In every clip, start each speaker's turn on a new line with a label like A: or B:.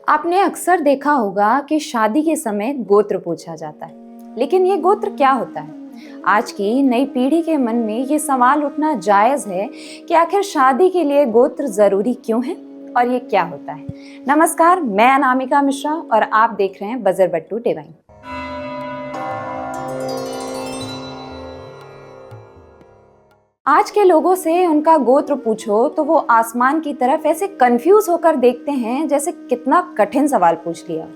A: आपने अक्सर देखा होगा कि शादी के समय गोत्र पूछा जाता है, लेकिन ये गोत्र क्या होता है? आज की नई पीढ़ी के मन में ये सवाल उठना जायज है कि आखिर शादी के लिए गोत्र जरूरी क्यों है और ये क्या होता है। नमस्कार, मैं अनामिका मिश्रा और आप देख रहे हैं बजर बट्टू डिवाइन। आज के लोगों से उनका गोत्र पूछो तो वो आसमान की तरफ ऐसे कंफ्यूज होकर देखते हैं जैसे कितना कठिन सवाल पूछ लिया।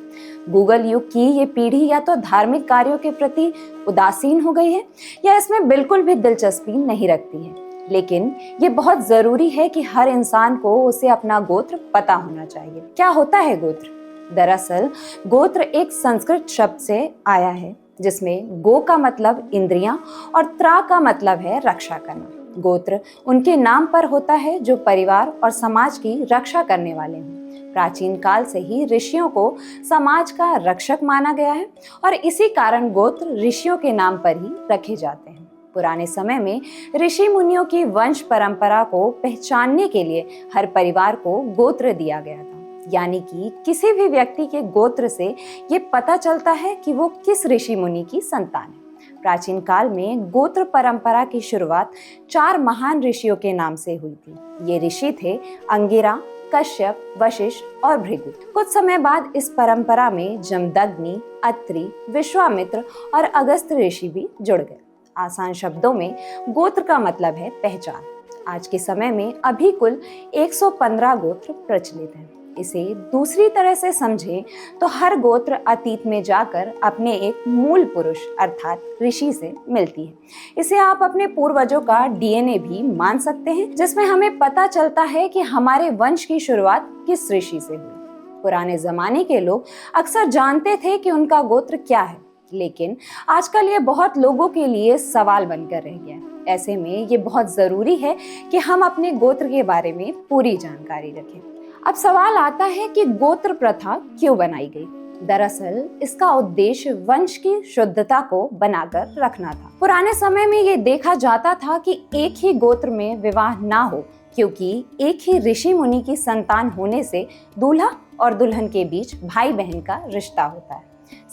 A: गूगल युग की ये पीढ़ी या तो धार्मिक कार्यों के प्रति उदासीन हो गई है या इसमें बिल्कुल भी दिलचस्पी नहीं रखती है। लेकिन ये बहुत जरूरी है कि हर इंसान को उसे अपना गोत्र पता होना चाहिए। क्या होता है गोत्र? दरअसल गोत्र एक संस्कृत शब्द से आया है जिसमें गो का मतलब इंद्रियां और त्रा का मतलब है रक्षा करना। गोत्र उनके नाम पर होता है जो परिवार और समाज की रक्षा करने वाले हैं। प्राचीन काल से ही ऋषियों को समाज का रक्षक माना गया है और इसी कारण गोत्र ऋषियों के नाम पर ही रखे जाते हैं। पुराने समय में ऋषि मुनियों की वंश परंपरा को पहचानने के लिए हर परिवार को गोत्र दिया गया था, यानी कि किसी भी व्यक्ति के गोत्र से ये पता चलता है कि वो किस ऋषि मुनि की संतान है। प्राचीन काल में गोत्र परंपरा की शुरुआत 4 महान ऋषियों के नाम से हुई थी। ये ऋषि थे अंगिरा, कश्यप, वशिष्ठ और भृगु। कुछ समय बाद इस परंपरा में जमदग्नि, अत्रि, विश्वामित्र और अगस्त्य ऋषि भी जुड़ गए। आसान शब्दों में गोत्र का मतलब है पहचान। आज के समय में अभी कुल 115 गोत्र प्रचलित हैं। इसे दूसरी तरह से समझें तो हर गोत्र अतीत में जाकर अपने एक मूल पुरुष अर्थात ऋषि से मिलती है। इसे आप अपने पूर्वजों का डीएनए भी मान सकते हैं, जिसमें हमें पता चलता है कि हमारे वंश की शुरुआत किस ऋषि से हुई। पुराने जमाने के लोग अक्सर जानते थे कि उनका गोत्र क्या है, लेकिन आजकल ये बहुत लोगों के लिए सवाल बनकर रह गया है। ऐसे में ये बहुत जरूरी है कि हम अपने गोत्र के बारे में पूरी जानकारी रखें। अब सवाल आता है कि गोत्र प्रथा क्यों बनाई गई? दरअसल इसका उद्देश्य वंश की शुद्धता को बनाकर रखना था। पुराने समय में ये देखा जाता था कि एक ही गोत्र में विवाह ना हो, क्योंकि एक ही ऋषि मुनि की संतान होने से दूल्हा और दुल्हन के बीच भाई बहन का रिश्ता होता है।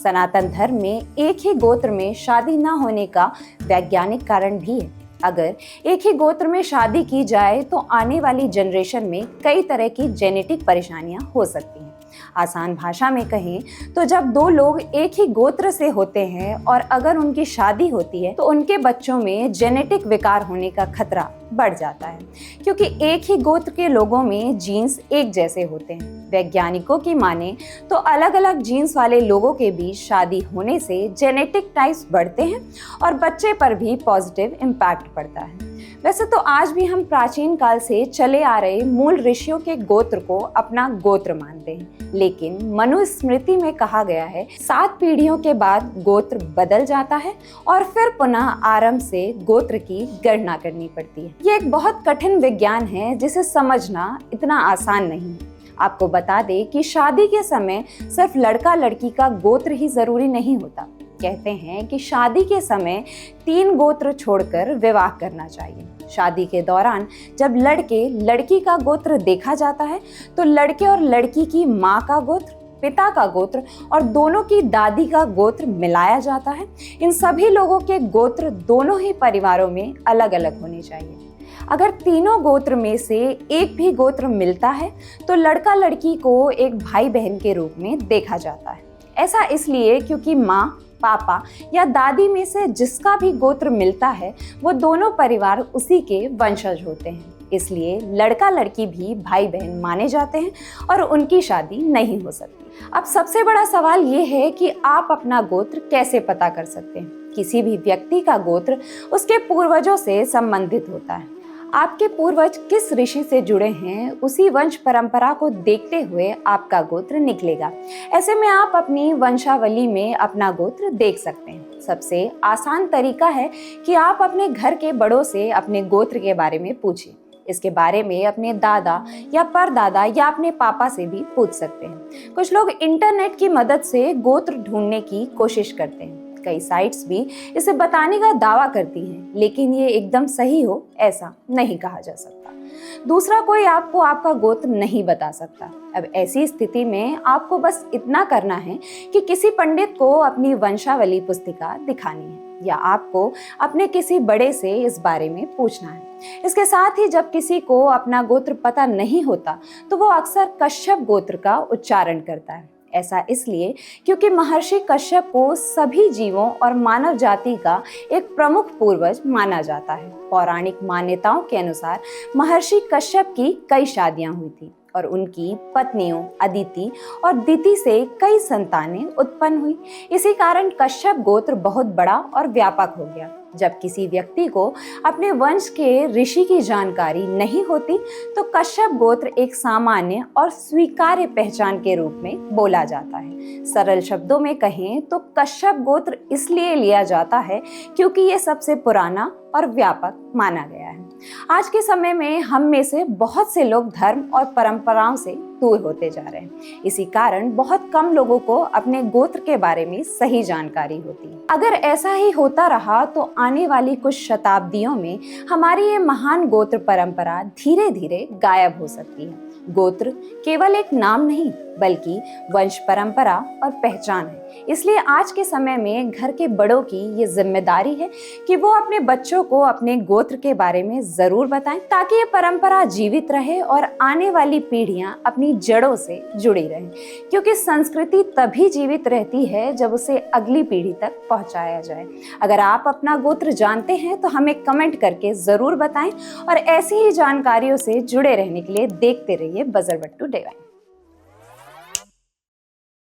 A: सनातन धर्म में एक ही गोत्र में शादी न होने का वैज्ञानिक कारण भी है। अगर एक ही गोत्र में शादी की जाए तो आने वाली जनरेशन में कई तरह की जेनेटिक परेशानियां हो सकती हैं। आसान भाषा में कहें तो जब 2 लोग एक ही गोत्र से होते हैं और अगर उनकी शादी होती है तो उनके बच्चों में जेनेटिक विकार होने का खतरा बढ़ जाता है, क्योंकि एक ही गोत्र के लोगों में जीन्स एक जैसे होते हैं। वैज्ञानिकों की माने तो अलग अलग जीन्स वाले लोगों के बीच शादी होने से जेनेटिक टाइप्स बढ़ते हैं और बच्चे पर भी पॉजिटिव इम्पैक्ट पड़ता है। वैसे तो आज भी हम प्राचीन काल से चले आ रहे मूल ऋषियों के गोत्र को अपना गोत्र मानते हैं, लेकिन मनुस्मृति में कहा गया है 7 पीढ़ियों के बाद गोत्र बदल जाता है और फिर पुनः आरंभ से गोत्र की गणना करनी पड़ती है। ये एक बहुत कठिन विज्ञान है जिसे समझना इतना आसान नहीं है। आपको बता दें कि शादी के समय सिर्फ लड़का लड़की का गोत्र ही जरूरी नहीं होता। कहते हैं कि शादी के समय 3 गोत्र छोड़कर विवाह करना चाहिए। शादी के दौरान जब लड़के लड़की का गोत्र देखा जाता है तो लड़के और लड़की की माँ का गोत्र, पिता का गोत्र और दोनों की दादी का गोत्र मिलाया जाता है। इन सभी लोगों के गोत्र दोनों ही परिवारों में अलग अलग होने चाहिए। अगर तीनों गोत्र में से एक भी गोत्र मिलता है तो लड़का लड़की को एक भाई बहन के रूप में देखा जाता है। ऐसा इसलिए क्योंकि माँ, पापा या दादी में से जिसका भी गोत्र मिलता है वो दोनों परिवार उसी के वंशज होते हैं। इसलिए लड़का लड़की भी भाई बहन माने जाते हैं और उनकी शादी नहीं हो सकती। अब सबसे बड़ा सवाल ये है कि आप अपना गोत्र कैसे पता कर सकते हैं? किसी भी व्यक्ति का गोत्र उसके पूर्वजों से संबंधित होता है। आपके पूर्वज किस ऋषि से जुड़े हैं उसी वंश परंपरा को देखते हुए आपका गोत्र निकलेगा। ऐसे में आप अपनी वंशावली में अपना गोत्र देख सकते हैं। सबसे आसान तरीका है कि आप अपने घर के बड़ों से अपने गोत्र के बारे में पूछें। इसके बारे में अपने दादा या परदादा या अपने पापा से भी पूछ सकते हैं। कुछ लोग इंटरनेट की मदद से गोत्र ढूंढने की कोशिश करते हैं। कई साइट्स भी इसे बताने का दावा करती हैं, लेकिन ये एकदम सही हो ऐसा नहीं कहा जा सकता। दूसरा कोई आपको आपका गोत्र नहीं बता सकता। अब ऐसी स्थिति में आपको बस इतना करना है कि किसी पंडित को अपनी वंशावली पुस्तिका दिखानी है या आपको अपने किसी बड़े से इस बारे में पूछना है। इसके साथ ही जब किसी को अपना गोत्र पता नहीं होता तो वो अक्सर कश्यप गोत्र का उच्चारण करता है। ऐसा इसलिए क्योंकि महर्षि कश्यप को सभी जीवों और मानव जाति का एक प्रमुख पूर्वज माना जाता है। पौराणिक मान्यताओं के अनुसार महर्षि कश्यप की कई शादियां हुई थी और उनकी पत्नियों अदिति और दिति से कई संतानें उत्पन्न हुई। इसी कारण कश्यप गोत्र बहुत बड़ा और व्यापक हो गया। जब किसी व्यक्ति को अपने वंश के ऋषि की जानकारी नहीं होती तो कश्यप गोत्र एक सामान्य और स्वीकार्य पहचान के रूप में बोला जाता है। सरल शब्दों में कहें तो कश्यप गोत्र इसलिए लिया जाता है क्योंकि ये सबसे पुराना और व्यापक माना गया है। आज के समय में हम में से बहुत से लोग धर्म और परंपराओं से दूर होते जा रहे हैं। इसी कारण बहुत कम लोगों को अपने गोत्र के बारे में सही जानकारी होती है। अगर ऐसा ही होता रहा तो आने वाली कुछ शताब्दियों में हमारी ये महान गोत्र परंपरा धीरे धीरे गायब हो सकती है। गोत्र केवल एक नाम नहीं बल्कि वंश परंपरा और पहचान है। इसलिए आज के समय में घर के बड़ों की ये जिम्मेदारी है कि वो अपने बच्चों को अपने गोत्र के बारे में जरूर बताएं ताकि ये परंपरा जीवित रहे और आने वाली पीढ़ियां अपनी जड़ों से जुड़ी रहें, क्योंकि संस्कृति तभी जीवित रहती है जब उसे अगली पीढ़ी तक पहुंचाया जाए। अगर आप अपना गोत्र जानते हैं तो हमें कमेंट करके जरूर बताएं और ऐसी ही जानकारियों से जुड़े रहने के लिए देखते रहिए बजरबट्टू डिवाइन।